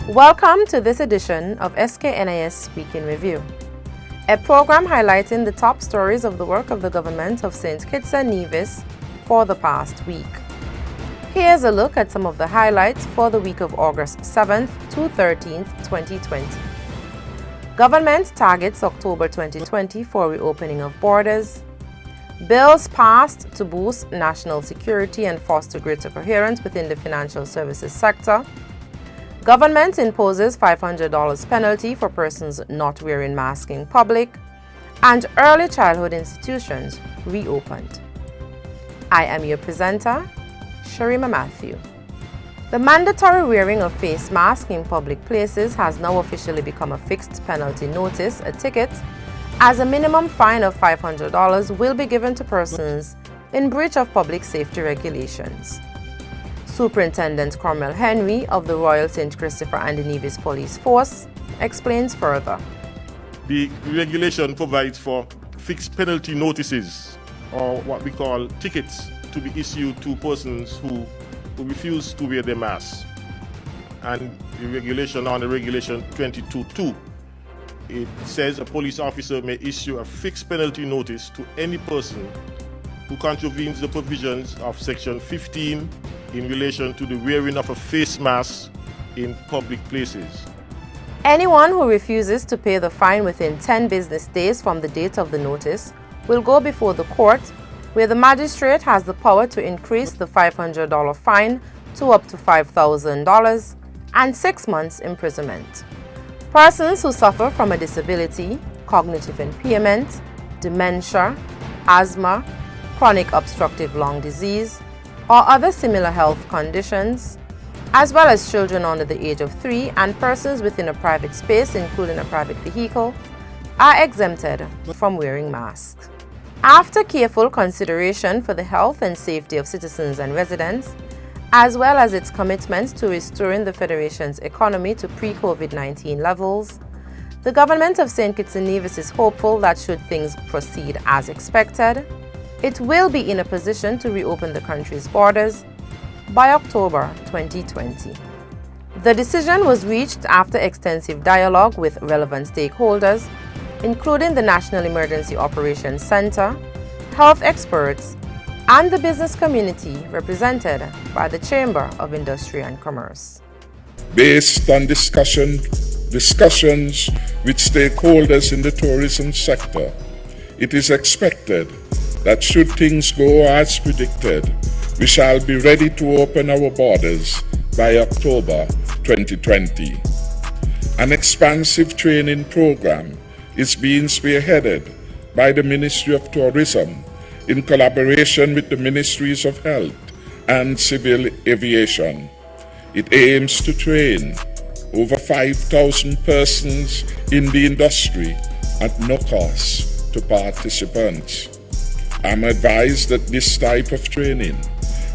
Welcome to this edition of SKNIS Week in Review, a program highlighting the top stories of the work of the government of St. Kitts and Nevis for the past week. Here's a look at some of the highlights for the week of August 7th to 13th, 2020. Government targets October 2020 for reopening of borders. Bills passed to boost national security and foster greater coherence within the financial services sector. Government imposes $500 penalty for persons not wearing masks in public. And early childhood institutions reopened. I am your presenter, Sharima Matthew. The mandatory wearing of face masks in public places has now officially become a fixed penalty notice, a ticket, as a minimum fine of $500 will be given to persons in breach of public safety regulations. Superintendent Cromwell Henry of the Royal St. Christopher and Nevis Police Force explains further. The regulation provides for fixed penalty notices, or what we call tickets, to be issued to persons who refuse to wear their masks. And the regulation on the regulation 22.2, it says a police officer may issue a fixed penalty notice to any person who contravenes the provisions of section 15 in relation to the wearing of a face mask in public places. Anyone who refuses to pay the fine within 10 business days from the date of the notice will go before the court, where the magistrate has the power to increase the $500 fine to up to $5,000 and 6 months imprisonment. Persons who suffer from a disability, cognitive impairment, dementia, asthma, chronic obstructive lung disease, or other similar health conditions, as well as children under the age of 3 and persons within a private space, including a private vehicle, are exempted from wearing masks. After careful consideration for the health and safety of citizens and residents, as well as its commitment to restoring the Federation's economy to pre-COVID-19 levels, the government of St. Kitts and Nevis is hopeful that should things proceed as expected, it will be in a position to reopen the country's borders by October 2020. The decision was reached after extensive dialogue with relevant stakeholders, including the National Emergency Operations Center, health experts, and the business community represented by the Chamber of Industry and Commerce. Based on discussions with stakeholders in the tourism sector, it is expected that should things go as predicted, we shall be ready to open our borders by October 2020. An expansive training program is being spearheaded by the Ministry of Tourism in collaboration with the Ministries of Health and Civil Aviation. It aims to train over 5,000 persons in the industry at no cost to participants. I'm advised that this type of training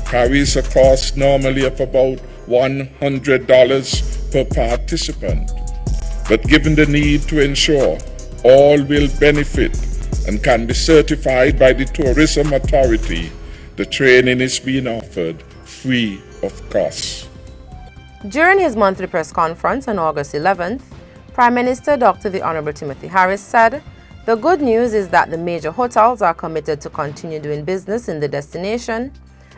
carries a cost normally of about $100 per participant, but given the need to ensure all will benefit and can be certified by the Tourism Authority, the training is being offered free of cost. During his monthly press conference on August 11th, Prime Minister Dr. the Honorable Timothy Harris said, "The good news is that the major hotels are committed to continue doing business in the destination,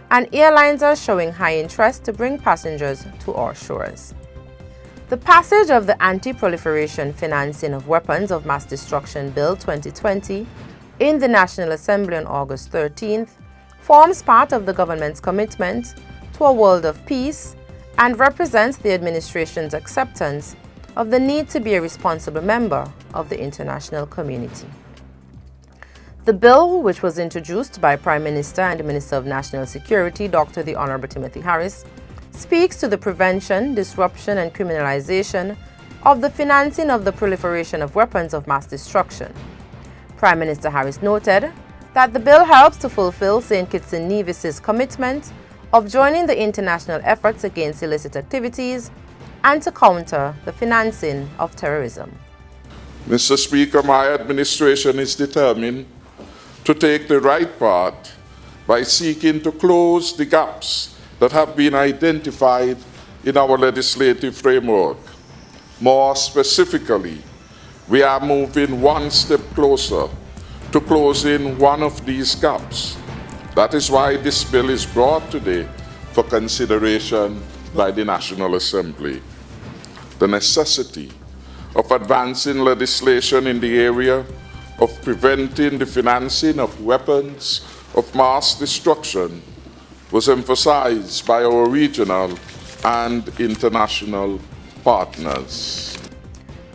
and airlines are showing high interest to bring passengers to our shores." The passage of the Anti-Proliferation Financing of Weapons of Mass Destruction Bill 2020 in the National Assembly on August 13th forms part of the government's commitment to a world of peace and represents the administration's acceptance of the need to be a responsible member of the international community. The bill, which was introduced by Prime Minister and Minister of National Security, Dr. the Honorable Timothy Harris, speaks to the prevention, disruption, and criminalization of the financing of the proliferation of weapons of mass destruction. Prime Minister Harris noted that the bill helps to fulfill St. Kitts and Nevis's commitment of joining the international efforts against illicit activities and to counter the financing of terrorism. Mr. Speaker, my administration is determined to take the right path by seeking to close the gaps that have been identified in our legislative framework. More specifically, we are moving one step closer to closing one of these gaps. That is why this bill is brought today for consideration by the National Assembly. The necessity of advancing legislation in the area of preventing the financing of weapons of mass destruction was emphasized by our regional and international partners.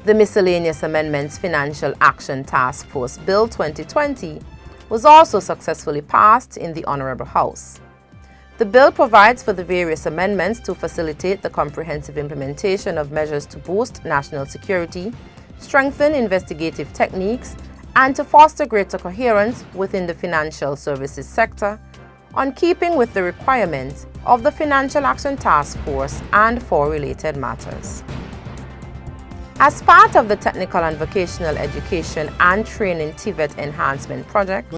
The Miscellaneous Amendments Financial Action Task Force Bill 2020 was also successfully passed in the Honorable House. The bill provides for the various amendments to facilitate the comprehensive implementation of measures to boost national security, strengthen investigative techniques, and to foster greater coherence within the financial services sector, on keeping with the requirements of the Financial Action Task Force and for related matters. As part of the Technical and Vocational Education and Training TVET Enhancement Project,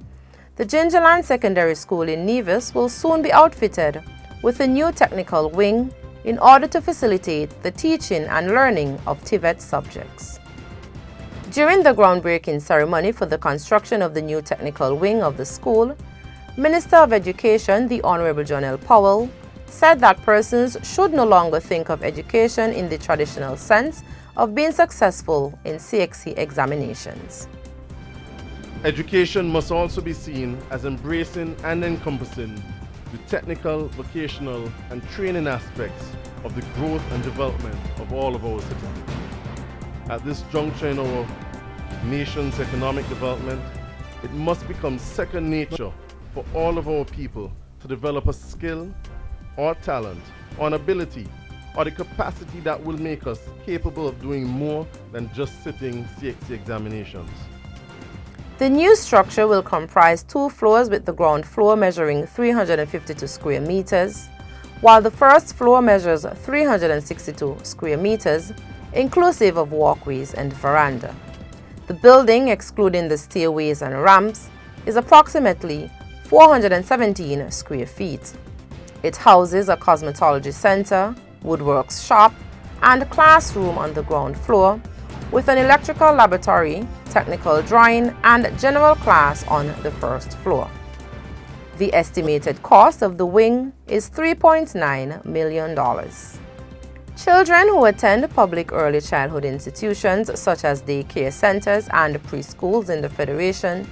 the Gingerland Secondary School in Nevis will soon be outfitted with a new technical wing in order to facilitate the teaching and learning of TVET subjects. During the groundbreaking ceremony for the construction of the new technical wing of the school, Minister of Education, the Honorable John L. Powell, said that persons should no longer think of education in the traditional sense of being successful in CXC examinations. Education must also be seen as embracing and encompassing the technical, vocational, and training aspects of the growth and development of all of our citizens. At this juncture in our nation's economic development, it must become second nature for all of our people to develop a skill or talent or an ability or the capacity that will make us capable of doing more than just sitting CXC examinations. The new structure will comprise 2 floors, with the ground floor measuring 352 square meters, while the first floor measures 362 square meters, inclusive of walkways and veranda. The building, excluding the stairways and ramps, is approximately 417 square feet. It houses a cosmetology center, woodworks shop, and classroom on the ground floor, with an electrical laboratory, technical drawing, and general class on the first floor. The estimated cost of the wing is $3.9 million. Children who attend public early childhood institutions such as daycare centers and preschools in the Federation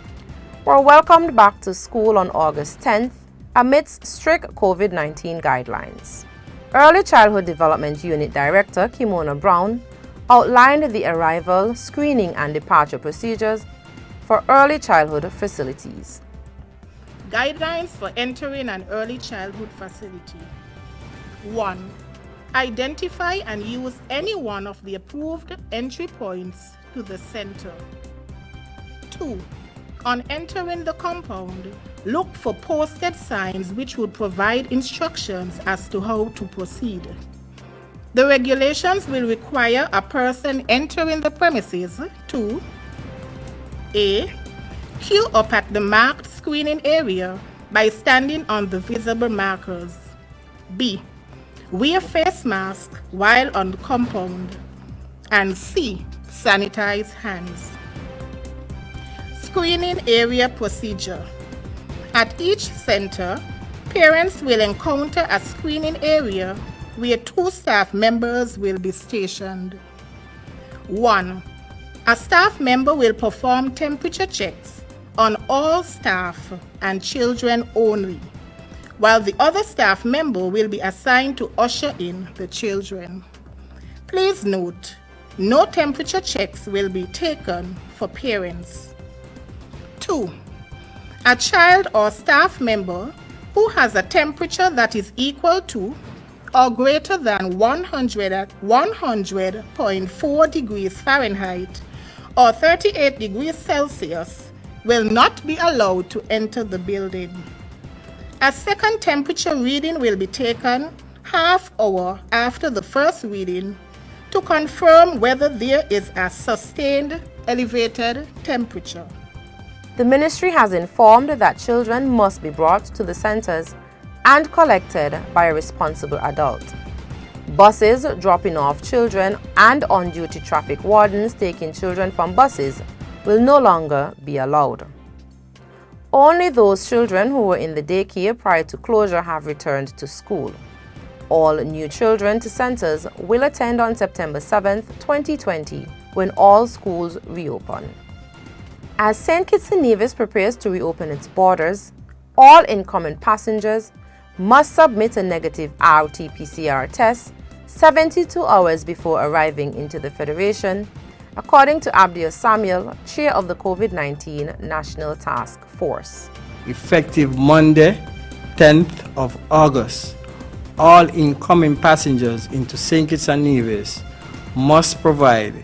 were welcomed back to school on August 10th amidst strict COVID-19 guidelines. Early Childhood Development Unit Director Kimona Brown outlined the arrival, screening, and departure procedures for early childhood facilities. Guidelines for entering an early childhood facility. 1. Identify and use any one of the approved entry points to the center. 2. On entering the compound, look for posted signs which would provide instructions as to how to proceed. The regulations will require a person entering the premises to A. Queue up at the marked screening area by standing on the visible markers. B. Wear face mask while on the compound. And C. Sanitize hands. Screening area procedure. At each center, parents will encounter a screening area where 2 staff members will be stationed. 1. A staff member will perform temperature checks on all staff and children only, while the other staff member will be assigned to usher in the children. Please note, no temperature checks will be taken for parents. 2. A child or staff member who has a temperature that is equal to or greater than 100.4 degrees Fahrenheit or 38 degrees Celsius will not be allowed to enter the building. A second temperature reading will be taken half hour after the first reading to confirm whether there is a sustained elevated temperature. The ministry has informed that children must be brought to the centers and collected by a responsible adult. Buses dropping off children and on-duty traffic wardens taking children from buses will no longer be allowed. Only those children who were in the daycare prior to closure have returned to school. All new children to centers will attend on September 7th, 2020, when all schools reopen. As St. Kitts and Nevis prepares to reopen its borders, all incoming passengers must submit a negative RT-PCR test 72 hours before arriving into the Federation, according to Abdia Samuel, chair of the COVID-19 National Task Force. Effective Monday, 10th of August, all incoming passengers into St. Kitts and Nevis must provide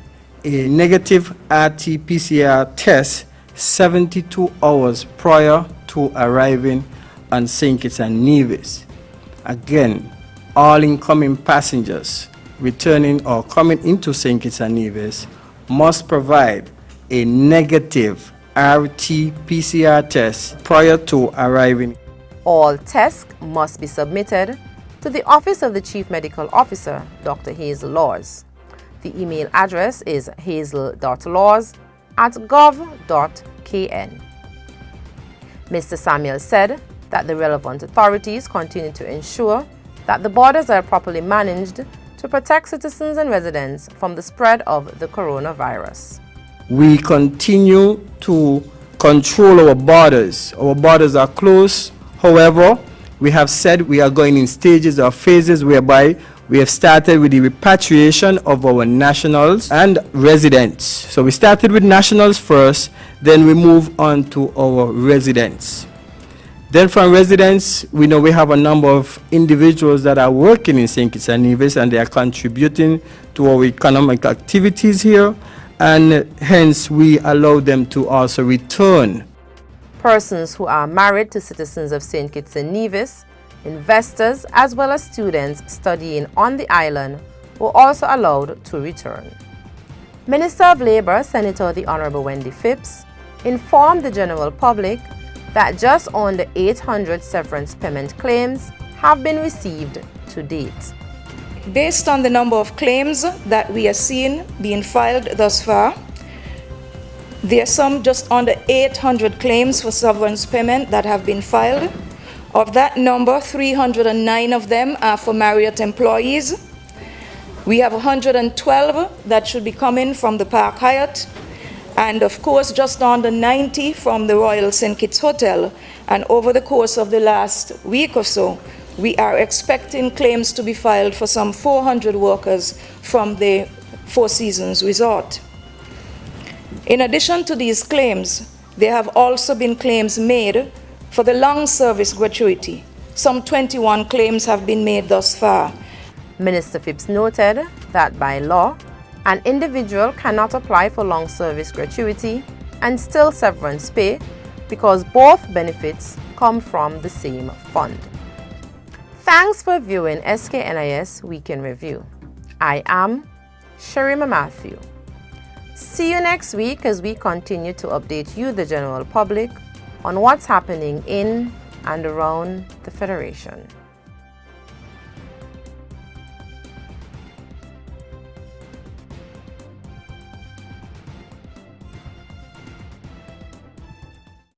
a negative RT-PCR test 72 hours prior to arriving on St. Kitts and Nevis. Again, all incoming passengers returning or coming into St. Kitts and Nevis must provide a negative RT-PCR test prior to arriving. All tests must be submitted to the Office of the Chief Medical Officer, Dr. Hazel Laws. The email address is hazel.laws@gov.kn. Mr. Samuel said that the relevant authorities continue to ensure that the borders are properly managed to protect citizens and residents from the spread of the coronavirus. We continue to control our borders. Our borders are closed. However, we have said we are going in stages or phases whereby we have started with the repatriation of our nationals and residents. So we started with nationals first, then we move on to our residents. Then from residents, we know we have a number of individuals that are working in St. Kitts and Nevis and they are contributing to our economic activities here, and hence we allow them to also return. Persons who are married to citizens of St. Kitts and Nevis, investors, as well as students studying on the island were also allowed to return. Minister of Labour, Senator the Honourable Wendy Phipps, informed the general public that just under 800 severance payment claims have been received to date. Based on the number of claims that we are seeing being filed thus far, there are some just under 800 claims for severance payment that have been filed. Of that number, 309 of them are for Marriott employees. We have 112 that should be coming from the Park Hyatt, and of course just under 90 from the Royal St. Kitts Hotel. And over the course of the last week or so, we are expecting claims to be filed for some 400 workers from the Four Seasons Resort. In addition to these claims, there have also been claims made for the long service gratuity. Some 21 claims have been made thus far. Minister Phipps noted that by law, an individual cannot apply for long service gratuity and still severance pay because both benefits come from the same fund. Thanks for viewing SKNIS Weekend Review. I am Sharima Matthew. See you next week as we continue to update you, the general public, on what's happening in and around the Federation.